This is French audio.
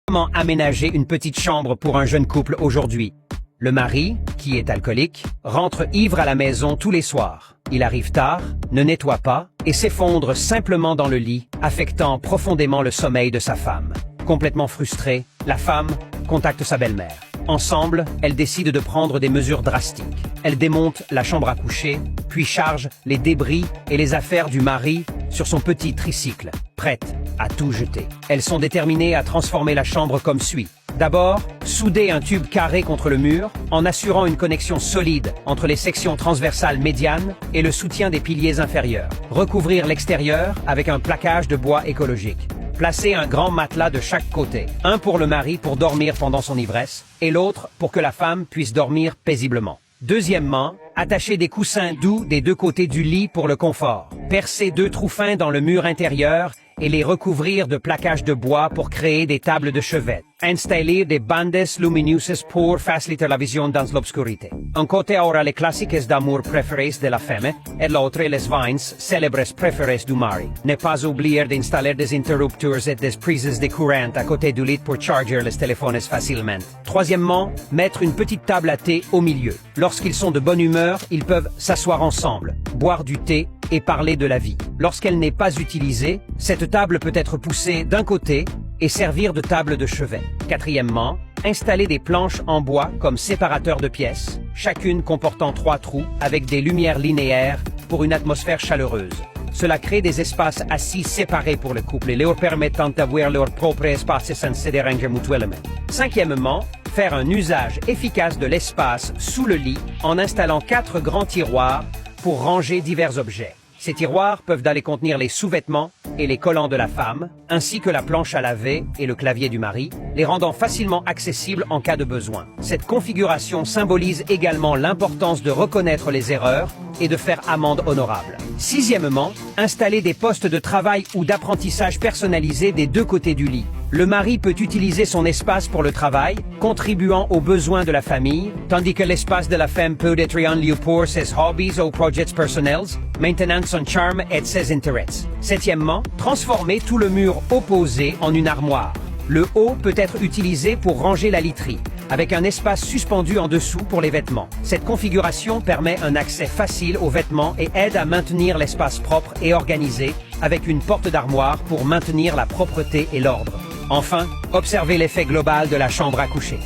Comment aménager une petite chambre pour un jeune couple aujourd'hui? Le mari, qui est alcoolique, rentre ivre à la maison tous les soirs. Il arrive tard, ne nettoie pas et s'effondre simplement dans le lit, affectant profondément le sommeil de sa femme. Complètement frustrée, la femme contacte sa belle-mère. Ensemble, elles décident de prendre des mesures drastiques. Elle démonte la chambre à coucher, puis charge les débris et les affaires du mari sur son petit tricycle, prête à tout jeter. Elles sont déterminées à transformer la chambre comme suit. D'abord, souder un tube carré contre le mur, en assurant une connexion solide entre les sections transversales médianes et le soutien des piliers inférieurs. Recouvrir l'extérieur avec un plaquage de bois écologique. Placer un grand matelas de chaque côté, un pour le mari pour dormir pendant son ivresse, et l'autre pour que la femme puisse dormir paisiblement. Deuxièmement, attacher des coussins doux des deux côtés du lit pour le confort. Percer 2 trous fins dans le mur intérieur et les recouvrir de plaquage de bois pour créer des tables de chevet. Installer des bandes lumineuses pour faciliter la vision dans l'obscurité. Un côté aura les classiques d'amour préférés de la femme et l'autre les vins célèbres préférés du mari. Ne pas oublier d'installer des interrupteurs et des prises de courant à côté du lit pour charger les téléphones facilement. Troisièmement, mettre une petite table à thé au milieu. Lorsqu'ils sont de bonne humeur, ils peuvent s'asseoir ensemble, boire du thé et parler de la vie. Lorsqu'elle n'est pas utilisée, cette table peut être poussée d'un côté et servir de table de chevet. Quatrièmement, installer des planches en bois comme séparateurs de pièces, chacune comportant 3 trous avec des lumières linéaires pour une atmosphère chaleureuse. Cela crée des espaces assis séparés pour le couple et leur permettant d'avoir leur propre espace sans se déranger mutuellement. Cinquièmement, faire un usage efficace de l'espace sous le lit en installant 4 grands tiroirs pour ranger divers objets. Ces tiroirs peuvent d'aller contenir les sous-vêtements et les collants de la femme, ainsi que la planche à laver et le clavier du mari, les rendant facilement accessibles en cas de besoin. Cette configuration symbolise également l'importance de reconnaître les erreurs et de faire amende honorable. Sixièmement, installer des postes de travail ou d'apprentissage personnalisés des deux côtés du lit. Le mari peut utiliser son espace pour le travail, contribuant aux besoins de la famille, tandis que l'espace de la femme peut être un lieu pour ses hobbies ou projets personnels, maintenant son charme et ses intérêts. Septièmement, transformer tout le mur opposé en une armoire. Le haut peut être utilisé pour ranger la literie, avec un espace suspendu en dessous pour les vêtements. Cette configuration permet un accès facile aux vêtements et aide à maintenir l'espace propre et organisé, avec une porte d'armoire pour maintenir la propreté et l'ordre. Enfin, observez l'effet global de la chambre à coucher.